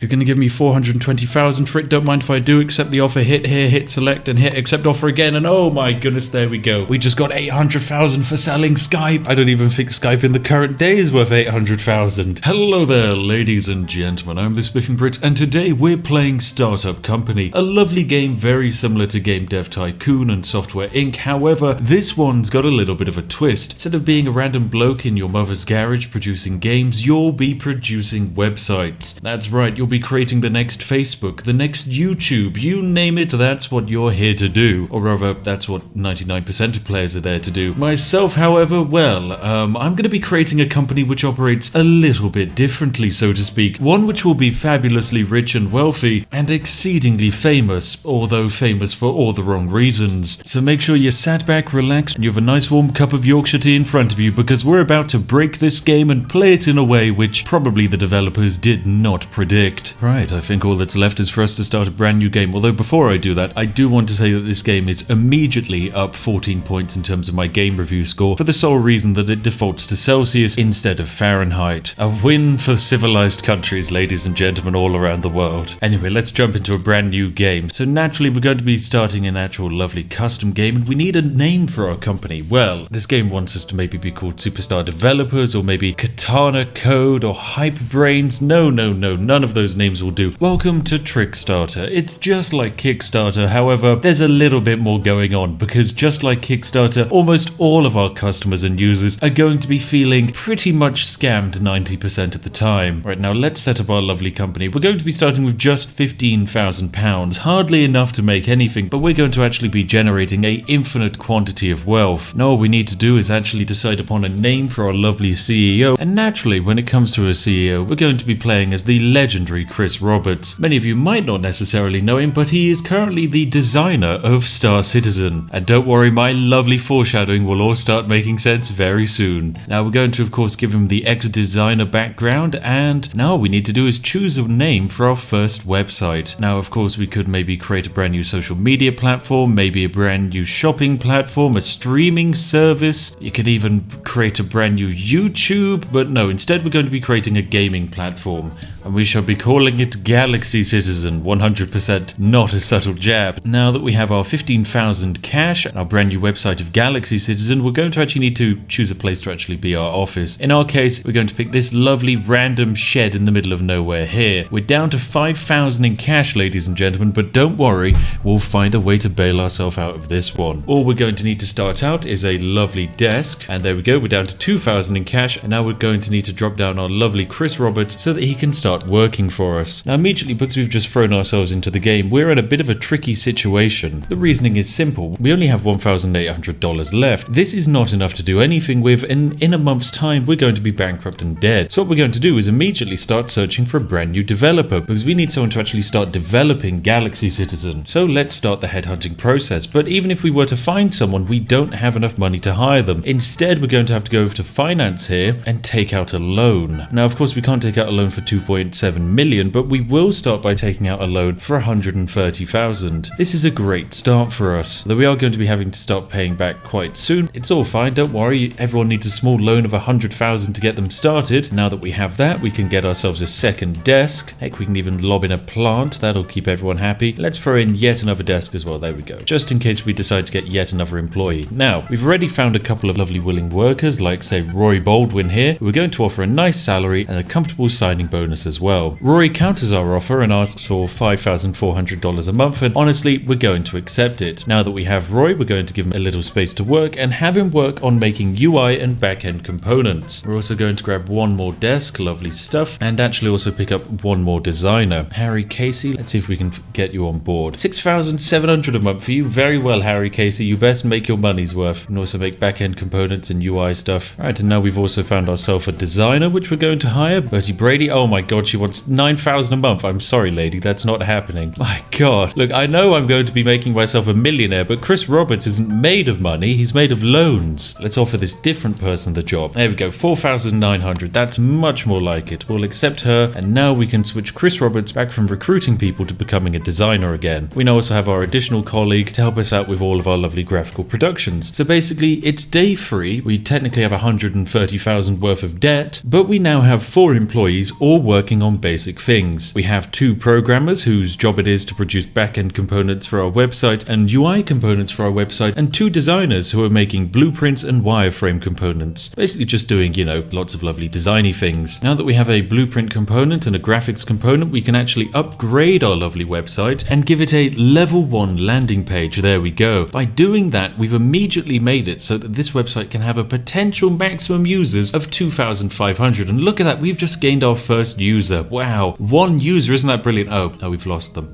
You're going to give me 420,000 for it. Don't mind if I do. Accept the offer. Hit here, hit select, and hit accept offer again. And oh my goodness, there we go. We just got 800,000 for selling Skype. I don't even think Skype in the current day is worth 800,000. Hello there, ladies and gentlemen. I'm the Spiffing Brit, and today we're playing Startup Company, a lovely game very similar to Game Dev Tycoon and Software Inc. However, this one's got a little bit of a twist. Instead of being a random bloke in your mother's garage producing games, you'll be producing websites. That's right, you'll be creating the next Facebook, the next YouTube, you name it, that's what you're here to do. Or rather, that's what 99% of players are there to do. Myself, however, well, I'm going to be creating a company which operates a little bit differently, so to speak. One which will be fabulously rich and wealthy, and exceedingly famous, although famous for all the wrong reasons. So make sure you're sat back, relaxed, and you have a nice warm cup of Yorkshire tea in front of you, because we're about to break this game and play it in a way which probably the developers did not predict. Right, I think all that's left is for us to start a brand new game, although before I do that, I do want to say that this game is immediately up 14 points in terms of my game review score, for the sole reason that it defaults to Celsius instead of Fahrenheit. A win for civilized countries, ladies and gentlemen, all around the world. Anyway, let's jump into a brand new game. So naturally, we're going to be starting an actual lovely custom game, and we need a name for our company. Well, this game wants us to maybe be called Superstar Developers, or maybe Katana Code, or Hype Brains. No, none of those names will do. Welcome to Trickstarter. It's just like Kickstarter, however, there's a little bit more going on, because just like Kickstarter, almost all of our customers and users are going to be feeling pretty much scammed 90% of the time. Right, now let's set up our lovely company. We're going to be starting with just £15,000, hardly enough to make anything, but we're going to actually be generating an infinite quantity of wealth. Now all we need to do is actually decide upon a name for our lovely CEO, and naturally when it comes to a CEO, we're going to be playing as the legendary Chris Roberts. Many of you might not necessarily know him, but he is currently the designer of Star Citizen. And don't worry, my lovely foreshadowing will all start making sense very soon. Now we're going to of course give him the ex-designer background, and now all we need to do is choose a name for our first website. Now of course we could maybe create a brand new social media platform, maybe a brand new shopping platform, a streaming service. You could even create a brand new YouTube, but no, instead we're going to be creating a gaming platform, and we shall be calling it Galaxy Citizen. 100% not a subtle jab. Now that we have our 15,000 cash and our brand new website of Galaxy Citizen, we're going to actually need to choose a place to actually be our office. In our case, we're going to pick this lovely random shed in the middle of nowhere here. We're down to 5,000 in cash, ladies and gentlemen, but don't worry, we'll find a way to bail ourselves out of this one. All we're going to need to start out is a lovely desk, and there we go, we're down to 2,000 in cash, and now we're going to need to drop down our lovely Chris Roberts so that he can start working for us. Now immediately, because we've just thrown ourselves into the game, we're in a bit of a tricky situation. The reasoning is simple. We only have $1,800 left. This is not enough to do anything with, and in a month's time we're going to be bankrupt and dead. So what we're going to do is immediately start searching for a brand new developer, because we need someone to actually start developing Galaxy Citizen. So let's start the headhunting process. But even if we were to find someone, we don't have enough money to hire them. Instead, we're going to have to go over to finance here and take out a loan. Now of course we can't take out a loan for 2.7 million, but we will start by taking out a loan for 130,000. This is a great start for us, though we are going to be having to start paying back quite soon. It's all fine, don't worry, everyone needs a small loan of 100,000 to get them started. Now that we have that, we can get ourselves a second desk. Heck, we can even lob in a plant, that'll keep everyone happy. Let's throw in yet another desk as well, there we go, just in case we decide to get yet another employee. Now, we've already found a couple of lovely willing workers, like say Roy Baldwin here, who are going to offer a nice salary and a comfortable signing bonus as well. Rory counters our offer and asks for $5,400 a month, and honestly, we're going to accept it. Now that we have Roy, we're going to give him a little space to work and have him work on making UI and back-end components. We're also going to grab one more desk, lovely stuff, and actually also pick up one more designer. Harry Casey, let's see if we can get you on board. $6,700 a month for you. Very well, Harry Casey, you best make your money's worth. And also make back-end components and UI stuff. Alright, and now we've also found ourselves a designer, which we're going to hire. Bertie Brady, oh my god, she wants $9,000 a month. I'm sorry, lady, that's not happening. My god. Look, I know I'm going to be making myself a millionaire, but Chris Roberts isn't made of money, he's made of loans. Let's offer this different person the job. There we go, 4,900. That's much more like it. We'll accept her, and now we can switch Chris Roberts back from recruiting people to becoming a designer again. We now also have our additional colleague to help us out with all of our lovely graphical productions. So basically, it's day 3. We technically have 130,000 worth of debt, but we now have 4 employees all working on basic basic things. We have 2 programmers whose job it is to produce backend components for our website and UI components for our website, and 2 designers who are making blueprints and wireframe components. Basically just doing, lots of lovely designy things. Now that we have a blueprint component and a graphics component, we can actually upgrade our lovely website and give it a level 1 landing page. There we go. By doing that, we've immediately made it so that this website can have a potential maximum users of 2,500. And look at that, we've just gained our first user. Wow, 1 user, isn't that brilliant? Oh, we've lost them.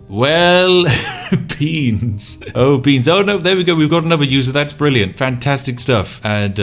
Well, beans. Oh, beans. Oh no, there we go. We've got another user. That's brilliant. Fantastic stuff. And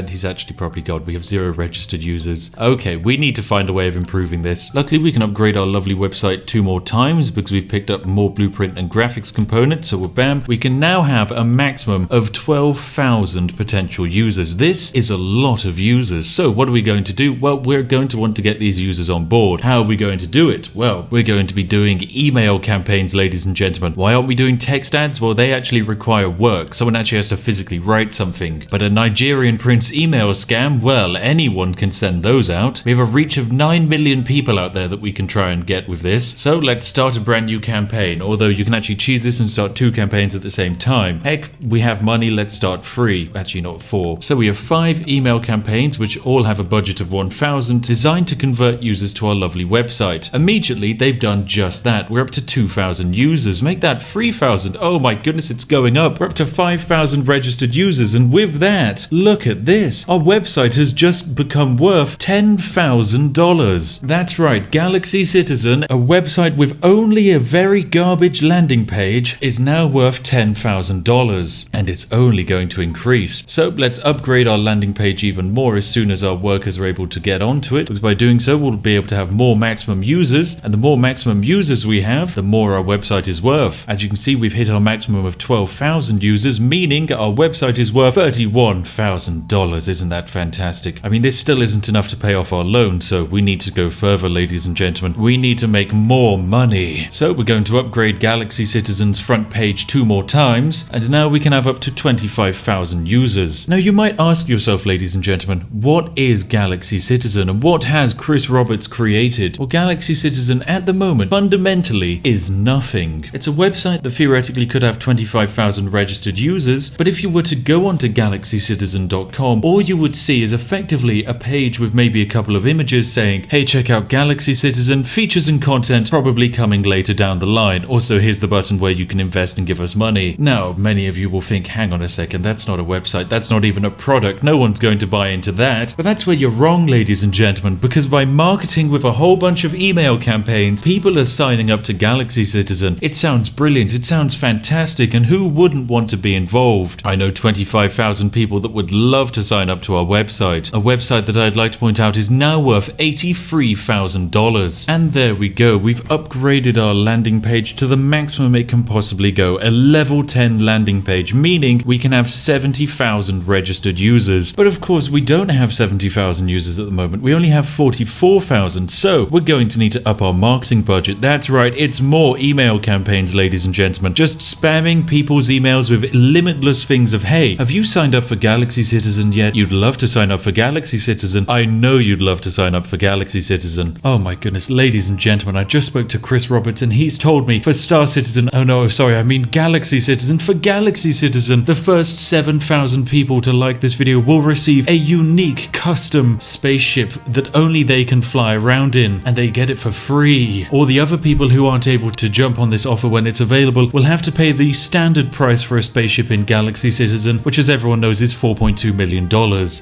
he's actually probably gone. We have 0 registered users. Okay, we need to find a way of improving this. Luckily, we can upgrade our lovely website 2 more times because we've picked up more blueprint and graphics components. So bam, we can now have a maximum of 12,000 potential users. This is a lot of users. So what are we going to do? Well, we're going to want to get these users on board. How are we going to do it? Well, we're going to be doing email campaigns, ladies and gentlemen. Why aren't we doing text ads? Well, they actually require work. Someone actually has to physically write something. But a Nigerian prince email scam, well, anyone can send those out. We have a reach of 9 million people out there that we can try and get with this. So let's start a brand new campaign. Although you can actually choose this and start 2 campaigns at the same time. Heck, we have money, let's start 3. Actually not 4. So we have 5 email campaigns which all have a budget of 1,000 designed to convert users to our lovely website. Immediately, they've done just that. We're up to 2,000 users. Make that 3,000. Oh my goodness, it's going up. We're up to 5,000 registered users, and with that, look at this. Our website has just become worth $10,000. That's right, Galaxy Citizen, a website with only a very garbage landing page, is now worth $10,000, and it's only going to increase. So let's upgrade our landing page even more as soon as our workers are able to get onto it, because by doing so, we'll be able to have more maximum users, and the more maximum users we have, the more our website is worth. As you can see, we've hit our maximum of 12,000 users, meaning our website is worth $31,000. Isn't that fantastic? I mean, this still isn't enough to pay off our loan, so we need to go further, ladies and gentlemen. We need to make more money. So we're going to upgrade Galaxy Citizen's front page 2 more times, and now we can have up to 25,000 users. Now you might ask yourself, ladies and gentlemen, what is Galaxy Citizen and what has Chris Roberts created? Well, Galaxy Citizen at the moment fundamentally is nothing. It's a website that theoretically could have 25,000 registered users, but if you were to go onto galaxycitizen.com, all you would see is effectively a page with maybe a couple of images saying, hey, check out Galaxy Citizen, features and content probably coming later down the line. Also, here's the button where you can invest and give us money. Now, many of you will think, hang on a second, that's not a website, that's not even a product, no one's going to buy into that. But that's where you're wrong, ladies and gentlemen, because by marketing with a whole bunch of email campaigns, people are signing up to Galaxy Citizen. It sounds brilliant, it sounds fantastic, and who wouldn't want to be involved? I know 25,000 people that would love to sign up to our website. A website that I'd like to point out is now worth $83,000. And there we go, we've upgraded our landing page to the maximum it can possibly go, a level 10 landing page, meaning we can have 70,000 registered users. But of course, we don't have 70,000 users at the moment, we only have 44,000, so we're going to need to up our marketing budget. That's right, it's more email campaigns, ladies and gentlemen. Just spamming people's emails with limitless things of, hey, have you signed up for Galaxy Citizen yet? You'd love to sign up for Galaxy Citizen. I know you'd love to sign up for Galaxy Citizen. Oh my goodness, ladies and gentlemen, I just spoke to Chris Roberts and he's told me for Star Citizen, oh no, sorry, I mean Galaxy Citizen, for Galaxy Citizen, the first 7,000 people to like this video will receive a unique custom spaceship that only they can fly around in, and they get it for free. All the other people who aren't able to jump on this offer when it's available will have to pay the standard price for a spaceship in Galaxy Citizen, which as everyone knows is $4.2 million.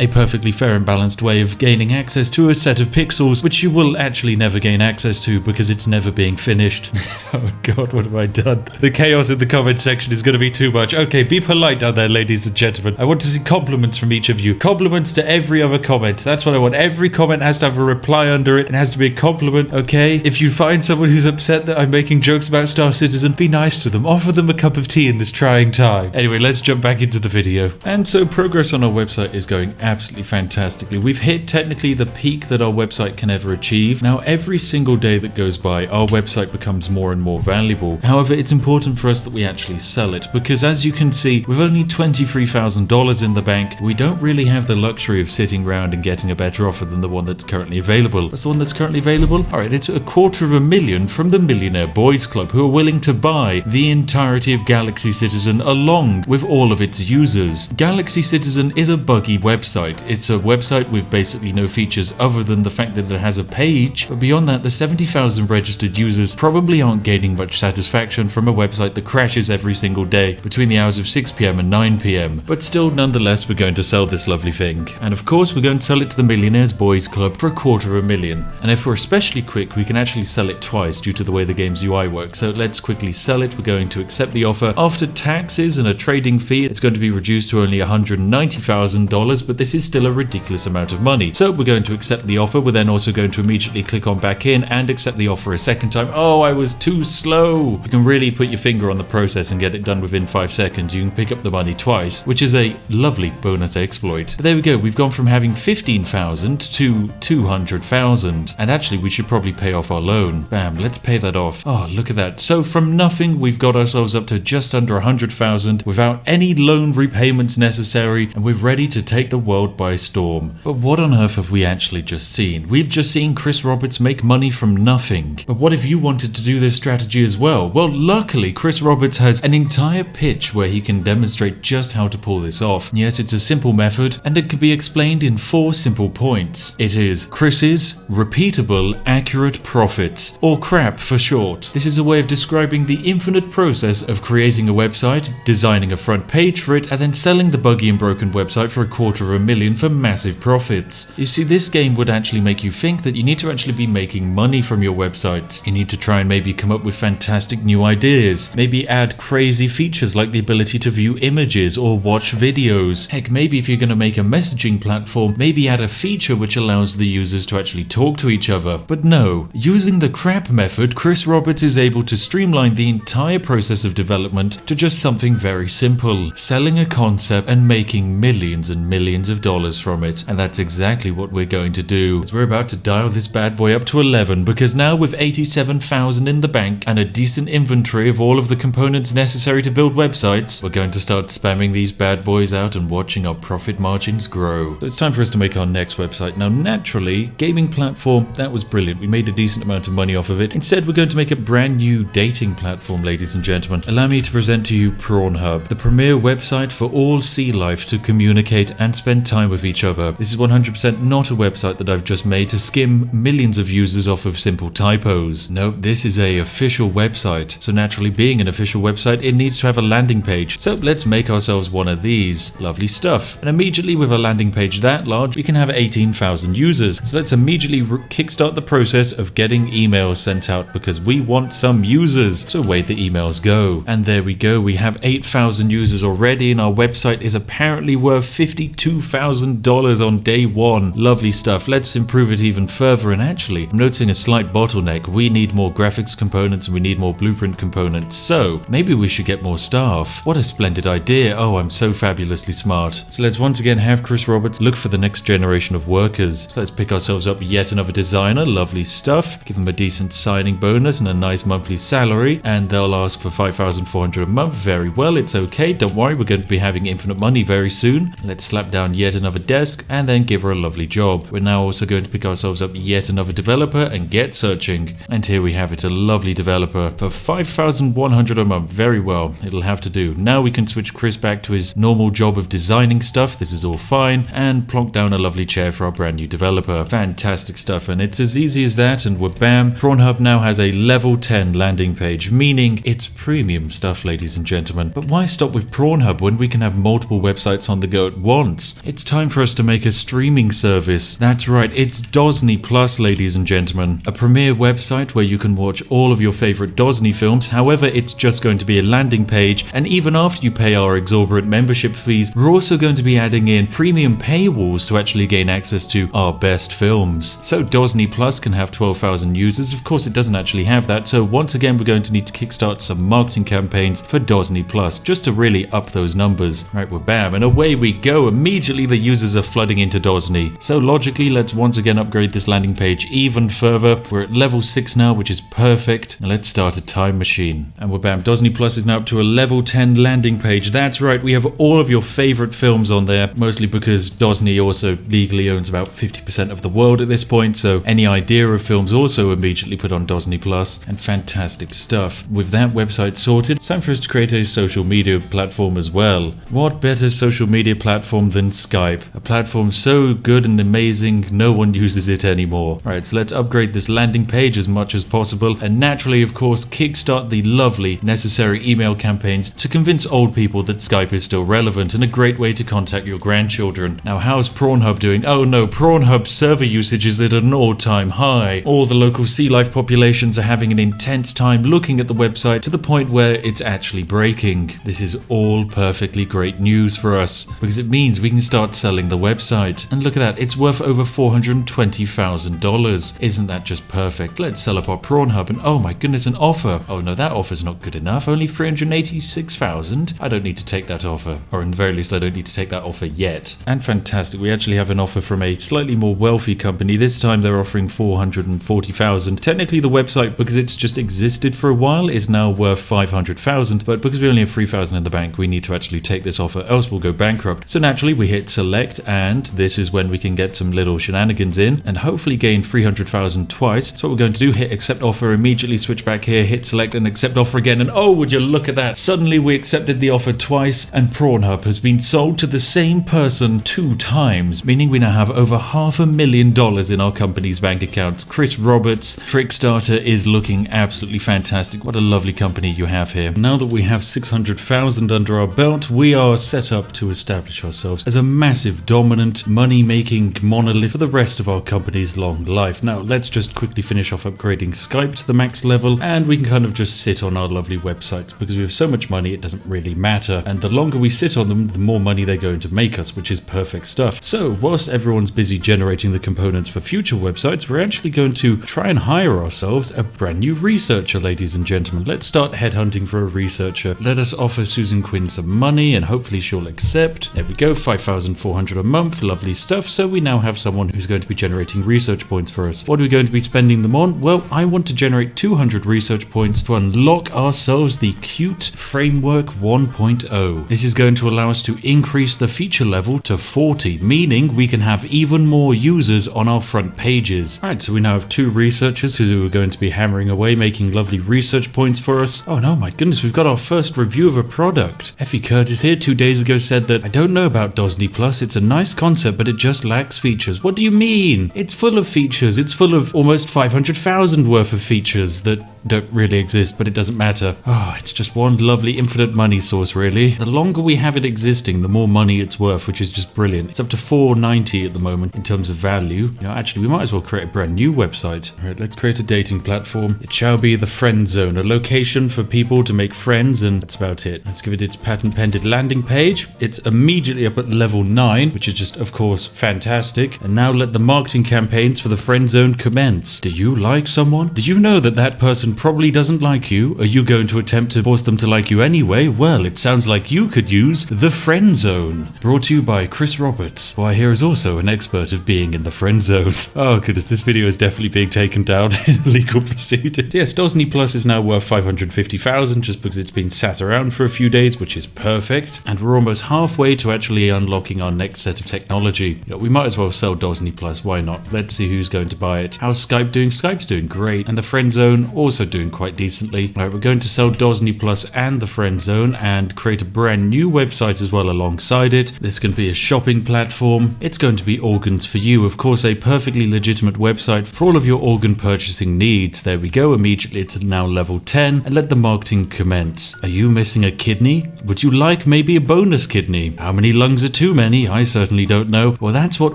A perfectly fair and balanced way of gaining access to a set of pixels, which you will actually never gain access to because it's never being finished. Oh god, what have I done? The chaos in the comment section is going to be too much. Okay, be polite down there, ladies and gentlemen. I want to see compliments from each of you. Compliments to every other comment. That's what I want. Every comment has to have a reply under it. It has to be a compliment, okay? If you find someone who's upset that I'm making jokes about Star Citizen, be nice to them. Offer them a cup of tea in this trying time. Anyway, let's jump back into the video. And so progress on our website is going absolutely fantastically. We've hit technically the peak that our website can ever achieve. Now, every single day that goes by, our website becomes more and more valuable. However, it's important for us that we actually sell it, because as you can see, with only $23,000 in the bank, we don't really have the luxury of sitting around and getting a better offer than the one that's currently available. That's the one that's currently currently available? Alright, it's $250,000 from the Millionaire Boys Club, who are willing to buy the entirety of Galaxy Citizen along with all of its users. Galaxy Citizen is a buggy website. It's a website with basically no features other than the fact that it has a page, but beyond that, the 70,000 registered users probably aren't gaining much satisfaction from a website that crashes every single day between the hours of 6 PM and 9 PM. But still, nonetheless, we're going to sell this lovely thing. And of course, we're going to sell it to the Millionaires Boys Club for $250,000. And if we're especially quick, we can actually sell it twice due to the way the game's UI works. So let's quickly sell it. We're going to accept the offer. After taxes and a trading fee, it's going to be reduced to only $190,000, but this is still a ridiculous amount of money. So we're going to accept the offer. We're then also going to immediately click on back in and accept the offer a second time. Oh, I was too slow. You can really put your finger on the process and get it done within 5 seconds. You can pick up the money twice, which is a lovely bonus exploit. But there we go. We've gone from having 15,000 to 200,000. And actually, we should probably pay off our loan. Bam, let's pay that off. Oh, look at that. So from nothing, we've got ourselves up to just under 100,000 without any loan repayments necessary, and we're ready to take the world by storm. But what on earth have we actually just seen? We've just seen Chris Roberts make money from nothing. But what if you wanted to do this strategy as well? Well, luckily, Chris Roberts has an entire pitch where he can demonstrate just how to pull this off. Yes, it's a simple method, and it can be explained in 4 simple points. It is Chris's repeatable, accurate profits, or CRAP for short. This is a way of describing the infinite process of creating a website, designing a front page for it, and then selling the buggy and broken website for $250,000 for massive profits. You see, this game would actually make you think that you need to actually be making money from your websites. You need to try and maybe come up with fantastic new ideas. Maybe add crazy features like the ability to view images or watch videos. Heck, maybe if you're going to make a messaging platform, maybe add a feature which allows the users to actually talk to each other. But no, using the CRAP method, Chris Roberts is able to streamline the entire process of development to just something very simple: selling a concept and making millions and millions of dollars from it. And that's exactly what we're going to do. We're about to dial this bad boy up to 11, because now with 87,000 in the bank and a decent inventory of all of the components necessary to build websites, we're going to start spamming these bad boys out and watching our profit margins grow. So it's time for us to make our next website. Now, naturally, gaming platform, that was brilliant. We made a decent amount of money off of it. Instead, we're going to make a brand new dating platform, ladies and gentlemen. Allow me to present to you Pornhub, the premier website for all sea life to communicate and spend time with each other. This is 100% not a website that I've just made to skim millions of users off of simple typos. No, this is an official website. So naturally, being an official website, it needs to have a landing page. So let's make ourselves one of these. Lovely stuff. And immediately with a landing page that large, we can have 18,000 users. So let's immediately kickstart the process of getting emails sent out, because we want some users. So away the emails go. And there we go. We have 8,000 users already, and our website is apparently worth $52,000 on day one. Lovely stuff. Let's improve it even further. And actually, I'm noticing a slight bottleneck. We need more graphics components and we need more blueprint components. So maybe we should get more staff. What a splendid idea. Oh, I'm so fabulously smart. So let's once again have Chris Roberts look for the next generation of workers. So let's pick ourselves up yet another designer. Lovely stuff. Give them a decent signing bonus and a nice monthly salary, and they'll ask for $5,400 a month. Very well, it's okay. Don't worry, we're going to be having infinite money very soon. Let's slap down yet another desk and then give her a lovely job. We're now also going to pick ourselves up yet another developer and get searching. And here we have it, a lovely developer for $5,100 a month. Very well, it'll have to do. Now we can switch Chris back to his normal job of designing stuff. This is all fine, and plonk down a lovely chair for our brand new developer. Fantastic stuff, and it's as easy as that, and we're bam. Pornhub now has a level 10 landing page, meaning it's premium stuff, ladies and gentlemen. But why stop with Pornhub when we can have multiple websites on the go at once? It's time for us to make a streaming service. That's right, it's Disney Plus, ladies and gentlemen. A premier website where you can watch all of your favorite Disney films. However, it's just going to be a landing page, and even after you pay our exorbitant membership fees, we're also going to be adding in premium paywalls to actually gain access to our best films. So Disney Plus can have 12,000 users. Of course, it doesn't actually have that, so once again we're going to need to kickstart some marketing campaigns for Disney Plus just to really up those numbers. Right, we're bam, and away we go. Immediately the users are flooding into Disney. So logically, let's once again upgrade this landing page even further. We're at level 6 now, which is perfect. Now let's start a time machine. And we're bam, Disney Plus is now up to a level 10 landing page. That's right, we have all of your favorite films on there, mostly because Disney also legally owns about 50% of the world at this point, so So any idea of films also immediately put on Disney Plus, and fantastic stuff. With that website sorted, it's time for us to create a social media platform as well. What better social media platform than Skype? A platform so good and amazing, no one uses it anymore. Alright, so let's upgrade this landing page as much as possible, and naturally, of course, kickstart the lovely, necessary email campaigns to convince old people that Skype is still relevant and a great way to contact your grandchildren. Now, how's Pornhub doing? Oh no, Pornhub server usage is at an all-time high. All the local sea life populations are having an intense time looking at the website to the point where it's actually breaking. This is all perfectly great news for us because it means we can start selling the website. And look at that, it's worth over $420,000. Isn't that just perfect? Let's sell up our Pornhub, and oh my goodness, an offer. Oh no, that offer's not good enough. Only $386,000. I don't need to take that offer, or in the very least, I don't need to take that offer yet. And fantastic, we actually have an offer from a slightly more wealthy company. This time they're offering $440,000. Technically, the website, because it's just existed for a while, is now worth $500,000. But because we only have $3,000 in the bank, we need to actually take this offer, else we'll go bankrupt. So naturally, we hit select, and this is when we can get some little shenanigans in and hopefully gain $300,000 twice. So what we're going to do, hit accept offer, immediately switch back here, hit select and accept offer again, and oh, would you look at that, suddenly we accepted the offer twice, and Pornhub has been sold to the same person 2 times, meaning we now have over $500,000 in our company's bank accounts. Chris Roberts, Trickstarter, is looking absolutely fantastic. What a lovely company you have here. Now that we have $600,000 under our belt, we are set up to establish ourselves as a massive, dominant, money-making monolith for the rest of our company's long life. Now, let's just quickly finish off upgrading Skype to the max level, and we can kind of just sit on our lovely websites because we have so much money it doesn't really matter, and the longer we sit on them, the more money they're going to make us, which is perfect stuff. So whilst everyone's busy generating the components for future websites, we're actually going to try and hire ourselves a brand new researcher, ladies and gentlemen. Let's start headhunting for a researcher. Let us offer Susan Quinn some money and hopefully she'll accept. There we go, $5,400 a month, lovely stuff. So we now have someone who's going to be generating research points for us. What are we going to be spending them on? Well, I want to generate 200 research points to unlock ourselves the Qt Framework 1.0. This is going to allow us to increase the feature level to 40, meaning we can have even more users on our front pages. Alright, so we now have 2 researchers who are going to be hammering away, making lovely research points for us. Oh no, my goodness, we've got our first review of a product. Effie Curtis here 2 days ago said that, I don't know about Disney Plus, it's a nice concept, but it just lacks features. What do you mean? It's full of features. It's full of almost 500,000 worth of features that don't really exist, but it doesn't matter. Oh, it's just one lovely infinite money source, really. The longer we have it existing, the more money it's worth, which is just brilliant. It's up to $490 at the moment in terms of value. You know, actually, we might as well create a brand new website. All right, let's create a dating platform. It shall be the Friend Zone, a location for people to make friends, and that's about it. Let's give it its patent-pending landing page. It's immediately up at level 9, which is just, of course, fantastic. And now let the marketing campaigns for the Friend Zone commence. Do you like someone? Did you know that that person probably doesn't like you? Are you going to attempt to force them to like you anyway? Well, it sounds like you could use the Friend Zone. Brought to you by Chris Roberts, who I hear is also an expert of being in the Friend Zone. Oh goodness, this video is definitely being taken down in legal proceedings. Yes, Disney Plus is now worth $550,000 just because it's been sat around for a few days, which is perfect. And we're almost halfway to actually unlocking our next set of technology. You know, we might as well sell Disney Plus, why not? Let's see who's going to buy it. How's Skype doing? Skype's doing great. And the Friend Zone also doing quite decently. All right, we're going to sell Disney Plus and the Friend Zone and create a brand new website as well alongside it. This can be a shopping platform. It's going to be Organs for You, of course, a perfectly legitimate website for all of your organ purchasing needs. There we go, immediately it's now level 10, and let the marketing commence. Are you missing a kidney? Would you like maybe a bonus kidney? How many lungs are too many? I certainly don't know. Well, that's what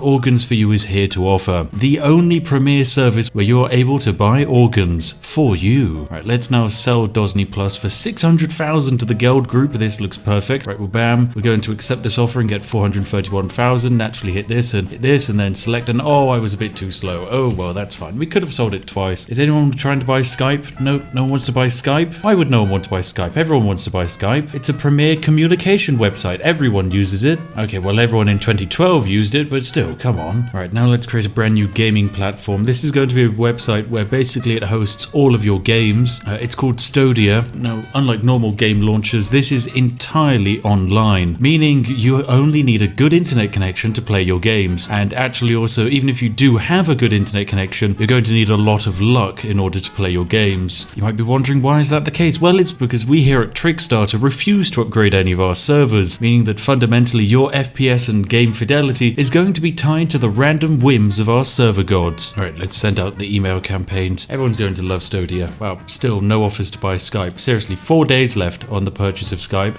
Organs for You is here to offer. The only premier service where you're able to buy organs for you. Right, let's now sell Disney Plus for $600,000 to the Geld Group. This looks perfect. Right, well, bam. We're going to accept this offer and get $431,000. Naturally hit this and then select, and oh, I was a bit too slow. Oh, well, that's fine. We could have sold it twice. Is anyone trying to buy Skype? No one wants to buy Skype. Why would no one want to buy Skype? Everyone wants to buy Skype. It's a premier communication website. Everyone uses it. Okay, well, everyone in 2012 used it, but still, come on. All right, now let's create a brand new gaming platform. This is going to be a website where basically it hosts all of your games. It's called Stodia. Now, unlike normal game launchers, this is entirely online, meaning you only need a good internet connection to play your games. And actually also, even if you do have a good internet connection, you're going to need a lot of luck in order to play your games. You might be wondering, why is that the case? Well, it's because we here at Trickstarter refuse to upgrade any of our servers, meaning that fundamentally your FPS and game fidelity is going to be tied to the random whims of our server gods. Alright, let's send out the email campaigns. Everyone's going to love Stodia. Wow, still no offers to buy Skype. Seriously, 4 days left on the purchase of Skype.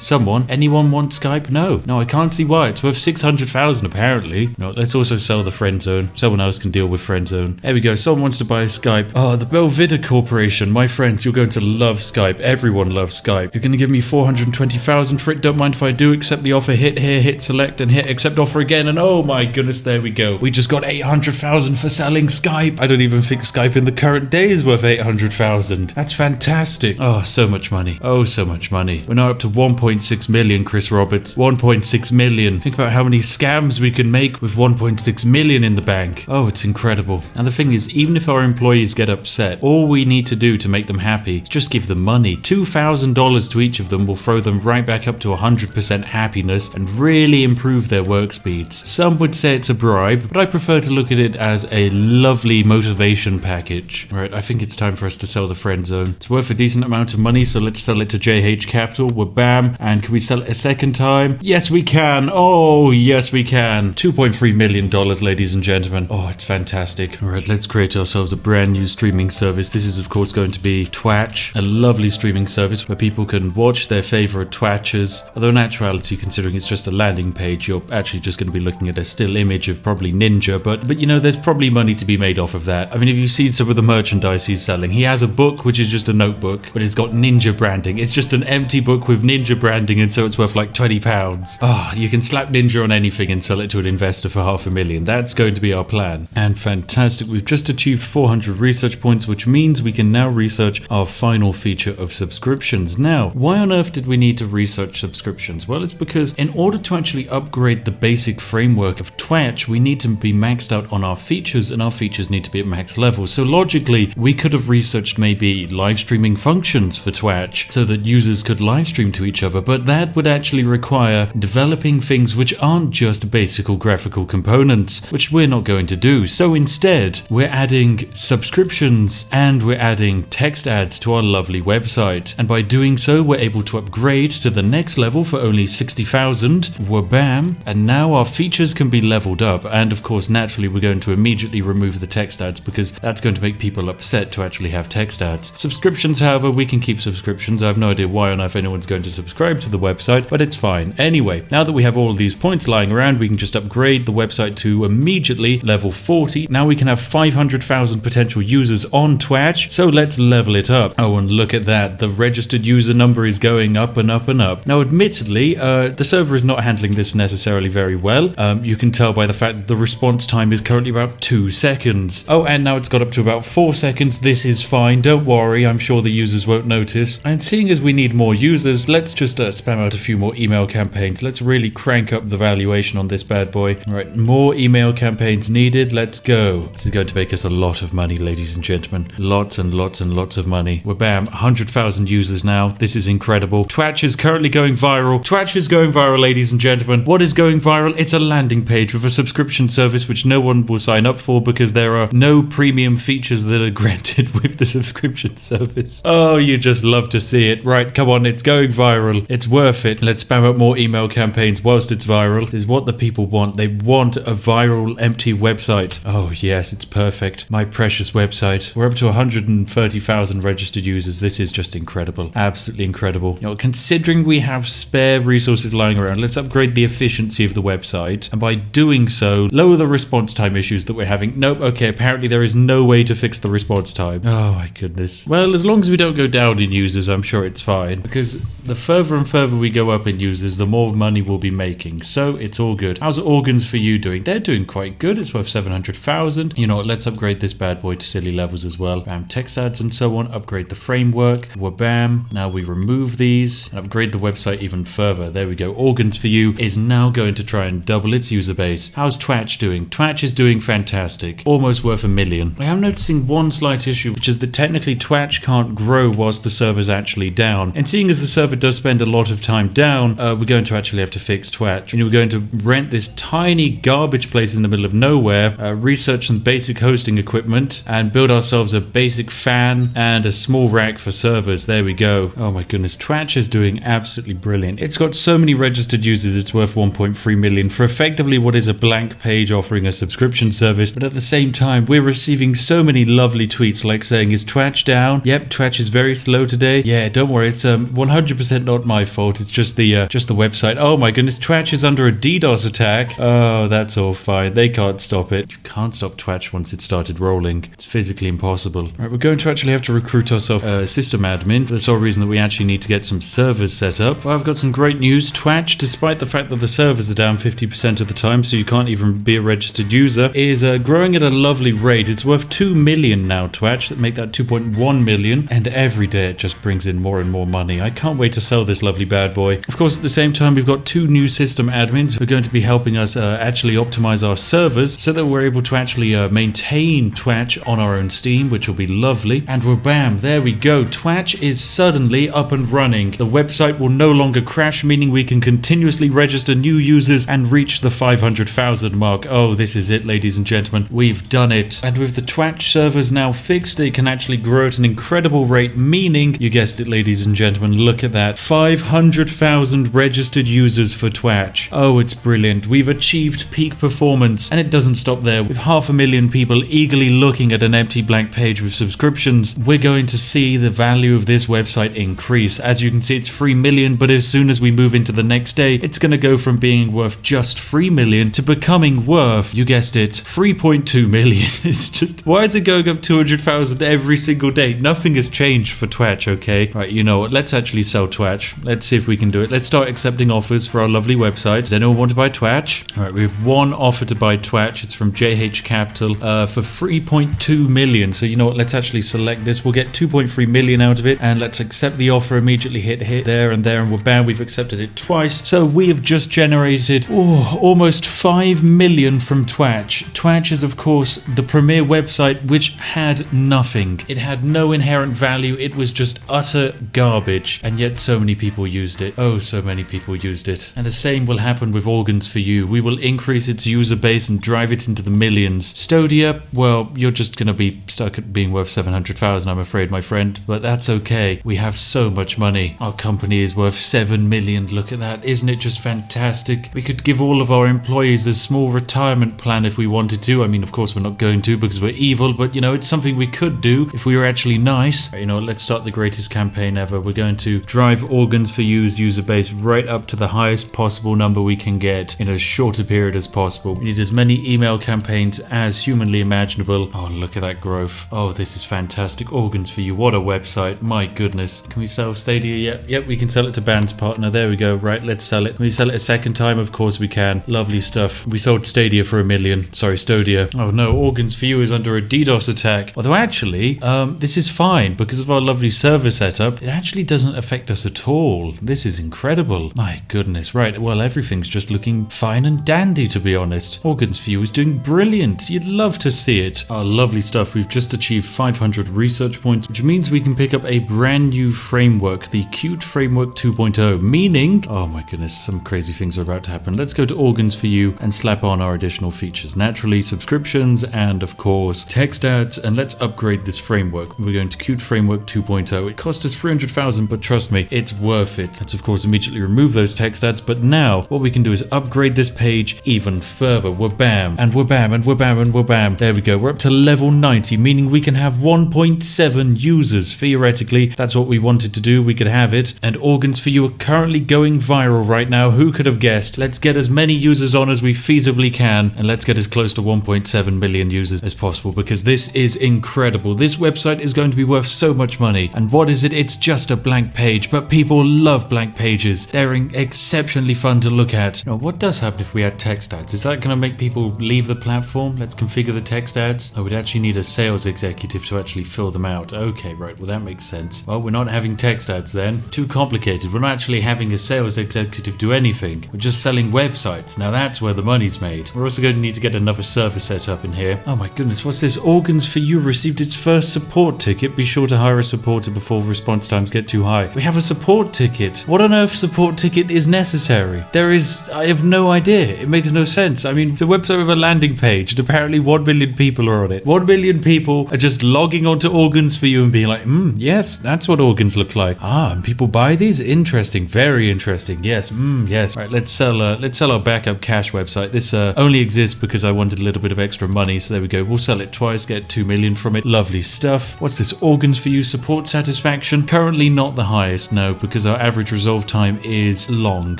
Anyone want Skype? No, I can't see why. It's worth 600,000 apparently. No, let's also sell the friend zone. Someone else can deal with friend zone. There we go, someone wants to buy Skype. Oh, the Belvidere Corporation. My friends, you're going to love Skype. Everyone loves Skype. You're going to give me 420,000 for it. Don't mind if I do. Accept the offer. Hit here, hit select, and hit accept offer again. And oh my goodness, there we go. We just got 800,000 for selling Skype. I don't even think Skype in the current day is worth 800,000. That's fantastic. Oh, so much money. Oh, so much money. We're now up to 1.6 million, Chris Roberts. 1.6 million. Think about how many scams we can make with 1.6 million in the bank. Oh, it's incredible. And the thing is, even if our employees get upset, all we need to do to make them happy is just give them money. $2,000 to each of them will throw them right back up to 100% happiness and really improve their work speeds. Some would say it's a bribe, but I prefer to look at it as a lovely motivation package. Alright, I think it's time for us to sell the friend zone. It's worth a decent amount of money, so let's sell it to JH Capital. We're bam. And can we sell it a second time? Yes, we can. Oh, yes, we can. $2.3 million, ladies and gentlemen. Oh, it's fantastic. Alright, let's create ourselves a brand new streaming service. This is, of course, going to be Twatch, a lovely streaming service where people can watch their favorite Twatchers. Although in actuality, considering it's just a landing page, you're actually just going to be looking at a still image of probably Ninja, but you know, there's probably money to be made off of that. I mean, if you've seen some of the merchandise he's selling, he has a book which is just a notebook, but it's got Ninja branding. It's just an empty book with Ninja branding, and so it's worth like £20. Oh, you can slap Ninja on anything and sell it to an investor for $500,000. That's going to be our plan. And fantastic, we've just achieved 400 research points, which means we can now research our final feature of subscriptions. Now, why on earth did we need to research subscriptions? Well, it's because in order to actually upgrade the basic framework of Twatch, we need to be maxed out on our features, and our features need to be at max level. So logically, we could have researched maybe live streaming functions for Twatch so that users could live stream to each other, but that would actually require developing things which aren't just basic graphical components, which we're not going to do. So instead, we're adding subscriptions and we're adding text ads to our lovely website. And by doing so, we're able to upgrade to the next level for only 60,000. Wabam! And now our features can be leveled up. And of course, naturally, we're going to immediately remove the text ads because that's going to make people upset to actually have text ads. Subscriptions, however, we can keep subscriptions. I have no idea why on earth anyone's going to subscribe to the website, but it's fine. Anyway, now that we have all of these points lying around, we can just upgrade the website to immediately level 40. Now we can have 500,000 potential users on Twatch, so let's level it up. Oh, and look at that. The registered user number is going up and up and up. Now, admittedly, the server is not handling this necessarily very well. You can tell by the fact that the response time is currently about 2 seconds. Oh, and now it's got up to about 4 seconds. This is fine. Don't worry. I'm sure the users won't notice. And seeing as we need more users, let's just spam out a few more email campaigns. Let's really crank up the valuation on this bad boy. All right, more email campaigns needed. Let's go. This is going to make us a lot of money, ladies and gentlemen. Lots and lots and lots of money. We're bam, 100,000 users now. This is incredible. Twatch is currently going viral. Twatch is going viral, ladies and gentlemen. What is going viral? It's a landing page with a subscription service which no one will sign up for because there are no premium features that are granted with the subscription service. Oh, you just love to see it. Right, come on, it's going viral. It's worth it. Let's spam up more email campaigns whilst it's viral. This is what the people want. They want a viral, empty website. Oh, yes, it's perfect. My precious website. We're up to 130,000 registered users. This is just incredible. Absolutely incredible. You know, considering we have spare resources lying around, let's upgrade the efficiency of the website. And by doing so, lower the response time issues that we're having. Nope, okay, apparently there is no way to fix the response time. Oh my goodness. Well, as long as we don't go down in users, I'm sure it's fine. Because the further and further we go up in users, the more money we'll be making. So it's all good. How's organs for you doing? They're doing quite good. It's worth 700,000. You know what? Let's upgrade this bad boy to silly levels as well. Bam, text ads and so on. Upgrade the framework. Wabam. Now we remove these and upgrade the website even further. There we go. Organs for you is now going to try and double its user base. How's Twatch doing? Twatch is doing fantastic. Almost worth $1 million. I am noticing one slight issue, which is the technical ironically, Twitch can't grow whilst the server's actually down. And seeing as the server does spend a lot of time down, we're going to actually have to fix Twitch. We're going to rent this tiny garbage place in the middle of nowhere, research some basic hosting equipment, and build ourselves a basic fan and a small rack for servers. There we go. Oh my goodness, Twitch is doing absolutely brilliant. It's got so many registered users, it's worth 1.3 million for effectively what is a blank page offering a subscription service. But at the same time, we're receiving so many lovely tweets like saying, is Twitch down? Yep, Twitch is very slow today. Yeah, don't worry, it's 100% not my fault. It's just the website. Oh my goodness, Twitch is under a DDoS attack. Oh, that's all fine. They can't stop it. You can't stop Twitch once it started rolling. It's physically impossible. Right, we're going to actually have to recruit ourselves a system admin for the sole reason that we actually need to get some servers set up. Well, I've got some great news. Twitch, despite the fact that the servers are down 50% of the time, so you can't even be a registered user, is growing at a lovely rate. It's worth 2 million now, Twitch. That make that 2.1 million, and every day it just brings in more and more money. I can't wait to sell this lovely bad boy. Of course, at the same time, we've got 2 new system admins who are going to be helping us actually optimize our servers so that we're able to actually maintain Twitch on our own Steam, which will be lovely. And we're bam, there we go. Twitch is suddenly up and running. The website will no longer crash, meaning we can continuously register new users and reach the 500,000 mark. Oh, this is it, ladies and gentlemen. We've done it. And with the Twitch servers now fixed, they can actually grow at an incredible rate, meaning, you guessed it, ladies and gentlemen, look at that. 500,000 registered users for Twitch. Oh, it's brilliant. We've achieved peak performance, and it doesn't stop there. With 500,000 people eagerly looking at an empty blank page with subscriptions, we're going to see the value of this website increase. As you can see, it's 3 million, but as soon as we move into the next day, it's going to go from being worth just 3 million to becoming worth, you guessed it, 3.2 million. It's just, why is it going up 200,000 every single day? Nothing has changed for Twitch, okay? Right, you know what? Let's actually sell Twitch. Let's see if we can do it. Let's start accepting offers for our lovely website. Does anyone want to buy Twitch? All right, we have one offer to buy Twitch. It's from JH Capital for 3.2 million. So you know what? Let's actually select this. We'll get 2.3 million out of it, and let's accept the offer. Immediately hit there, and we're bam. We've accepted it twice. So we have just generated almost 5 million from Twitch. Twitch is, of course, the premier website which had nothing. It had no inherent value. It was just utter garbage, and yet so many people used it. Oh, so many people used it. And the same will happen with Organs for You. We will increase its user base and drive it into the millions. Stodia, well, you're just gonna be stuck at being worth 700,000, I'm afraid, my friend, but that's okay. We have so much money. Our company is worth 7 million. Look at that. Isn't it just fantastic? We could give all of our employees a small retirement plan if we wanted to. I mean, of course, we're not going to because we're evil, but you know, it's something we could do if we were actually nice. You know, let's start the greatest campaign ever. We're going to drive Organs for You's user base right up to the highest possible number we can get in as short a period as possible. We need as many email campaigns as humanly imaginable. Oh, look at that growth. Oh, this is fantastic. Organs for You. What a website. My goodness. Can we sell Stadia? Yep, we can sell it to Band's partner. There we go. Right, let's sell it. Can we sell it a second time? Of course we can. Lovely stuff. We sold Stadia for 1 million. Sorry, Stodia. Oh no, Organs for You is under a DDoS attack. Although actually, this is fine because of our lovely server setup. It actually doesn't affect us at all. This is incredible. My goodness. Right, well, everything's just looking fine and dandy, to be honest. Organs for You is doing brilliant. You'd love to see it. Oh, lovely stuff. We've just achieved 500 research points, which means we can pick up a brand new framework, the Qt Framework 2.0, meaning, oh my goodness, some crazy things are about to happen. Let's go to Organs for You and slap on our additional features. Naturally, subscriptions and, of course, text ads, and let's upgrade this framework. We're going to Qt Framework 2.0. It cost us 300,000, but trust me, it's worth it. Let's, of course, immediately remove those text ads, but now what we can do is upgrade this page even further. We're bam, and we're bam, and we're bam, and we're bam. There we go. We're up to level 90, meaning we can have 1.7 users. Theoretically, that's what we wanted to do. We could have it. And Organs for You are currently going viral right now. Who could have guessed? Let's get as many users on as we feasibly can, and let's get as close to 1.7 million users as possible, because this is incredible. This website is going to be worth so much money. And what is it? It's just a blank page, but people love blank pages. They're exceptionally fun to look at. Now, what does happen if we add text ads? Is that going to make people leave the platform? Let's configure the text ads. Oh, we'd actually need a sales executive to actually fill them out. Okay, right. Well, that makes sense. Well, we're not having text ads then. Too complicated. We're not actually having a sales executive do anything. We're just selling websites. Now that's where the money's made. We're also going to need to get another server set up in here. Oh my goodness, what's this? Organs for You received its first support ticket. Be sure to hire a supporter before response times get too high. We have a support ticket. What on earth support ticket is necessary? I have no idea. It makes no sense. I mean, it's a website with a landing page and apparently 1 million people are on it. 1 million people are just logging onto Organs for You and being like, yes, that's what organs look like. And people buy these? Interesting. Very interesting. Yes. Yes. Right, let's sell our backup cash website. This only exists because I wanted a little bit of extra money, so there we go. We'll sell it twice, get 2 million from it. Lovely stuff. What's this? Organs for You support satisfaction? Currently not the highest, no, because our average resolve time is long.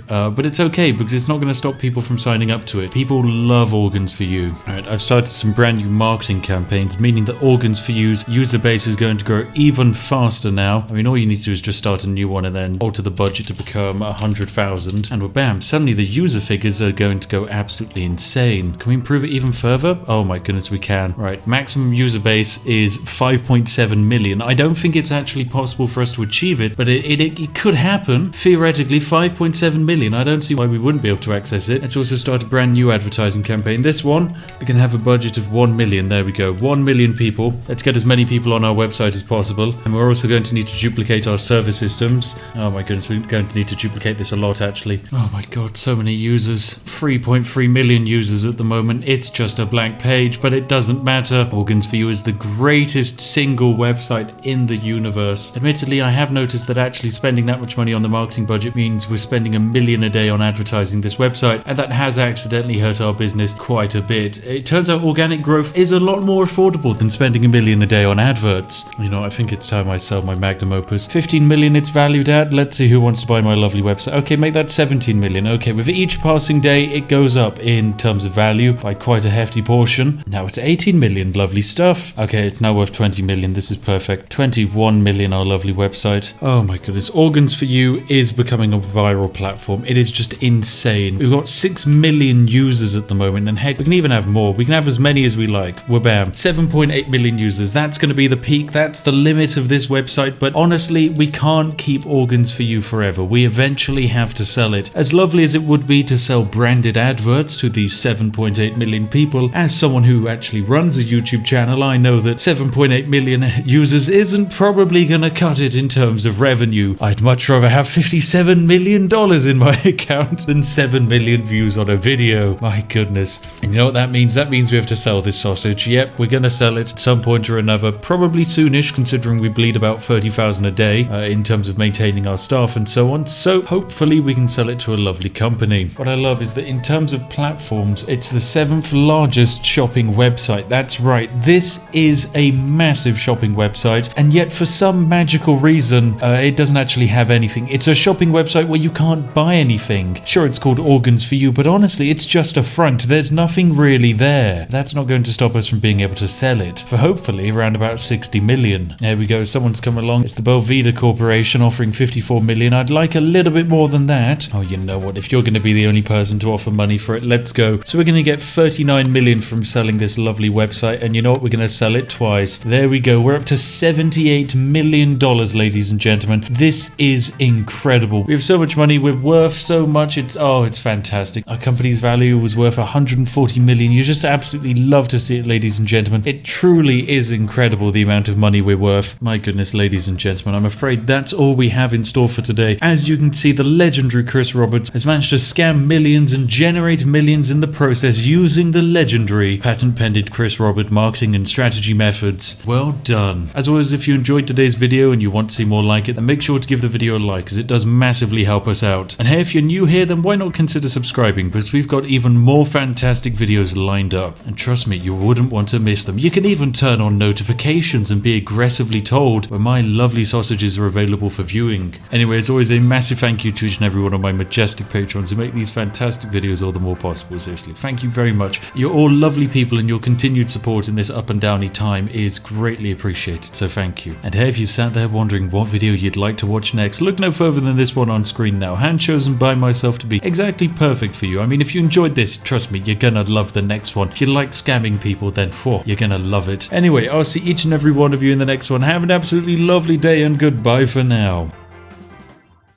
But it's okay because it's not going to stop people from signing up to it. People love Organs for You. Alright, I've started some brand new marketing campaigns, meaning that Organs for You's user base is going to grow even faster now. I mean, all you need to do is just start a new one and then alter the budget to become 100,000, and bam, suddenly the user figures are going to go absolutely insane. Can we improve it even further? Oh my goodness, we can. Right, maximum user base is 5.7 million. I don't think it's actually possible for us to achieve it, but it could happen. Theoretically, 5.7 million. I don't see why we wouldn't be able to access it. Let's also start a brand new advertising campaign. This one, we can have a budget of 1 million. There we go. 1 million people. Let's get as many people on our website as possible. And we're also going to need to duplicate our server systems. Oh my goodness, we're going to need to duplicate this a lot actually. Oh my god, so many users. 3.3 million users at the moment. It's just a blank page, but it doesn't matter. Organs for You is the greatest single website in the universe. Admittedly, I have noticed that actually spending that much money on the marketing budget means we're spending $1 million a day on advertising this website, and that has accidentally hurt our business quite a bit. It turns out organic growth is a lot more affordable than spending $1 million a day on adverts. You know, I think it's time I sell my magnum opus. 15 million it's valued at. Let's see who wants to buy my lovely website. Okay, make that 17 million. Okay, with each passing day, it goes up in terms of value by quite a hefty portion. Now it's 18 million. Lovely stuff. Okay, it's now worth 20 million. This is perfect. 21 million, our lovely website. Oh my goodness. Organs for You is becoming a viral platform. It is just insane. We've got 6 million users at the moment, and heck, we can even have more. We can have as many as we like. Wabam. 7.8 million users. That's going to be the peak. That's the limit of this website, but honestly, we can't keep Organs for You forever. We eventually have to sell it. As lovely as it would be to sell branded adverts to these 7.8 million people, as someone who actually runs a YouTube channel, I know that 7.8 million users isn't probably going to cut it in terms of revenue. I'd much rather have $57 million in my account than 7 million views on a video. My goodness. And you know what that means? That means we have to sell this sausage. Yep, we're going to sell it at some point or another, probably soonish, considering we bleed about 30,000 a day in terms of maintaining our staff and so on. So hopefully we can sell it to a lovely company. What I love is that in terms of platforms, it's the 7th largest shopping website. That's right. This is a massive shopping website, and yet for some magical reason, it doesn't actually have anything. It's a shopping website where you can't buy anything. Sure, it's called Organs for You, but honestly, it's just a front. There's nothing really there. That's not going to stop us from being able to sell it for hopefully around about 60 million. There we go. Someone's come along. It's the Belveda Corporation offering 54 million. I'd like a little bit more than that. Oh, you know what? If you're going to be the only person to offer money for it, let's go. So we're going to get 39 million from selling this lovely website, and you know what? We're going to sell it twice. There we go. We're up to $78 million, ladies and gentlemen. This is incredible. We have so much money. We're worth so much. It's fantastic. Our company's value was worth 140 million. You just absolutely love to see it, ladies and gentlemen. It truly is incredible the amount of money we're worth. My goodness, ladies and gentlemen, I'm afraid that's all we have in store for today. As you can see, the legendary Chris Roberts has managed to scam millions and generate millions in the process using the legendary patent-pending Chris Robert marketing and strategy methods. Well done. As always, if you enjoyed today's video and you want to see more like it, then make sure to give the video a like, as it does massively help us out. And hey, if you're new here, then why not consider subscribing, because we've got even more fantastic videos lined up. And trust me, you wouldn't want to miss them. You can even turn on notifications and be aggressively told when my lovely sausages are available for viewing. Anyway, as always, a massive thank you to each and every one of my majestic patrons who make these fantastic videos all the more possible. Seriously, thank you very much. You're all lovely people, and your continued support in this up and downy time is greatly appreciated, so thank you. And hey, if you sat there wondering what video you'd like to watch next, look no further than this one on screen now, hand chosen by myself to be exactly perfect for you. I mean, if you enjoyed this, trust me, you're gonna love the next one. If you liked scamming people, then you're gonna love it. Anyway, I'll see each and every one of you in the next one. Have an absolutely lovely day, and goodbye for now.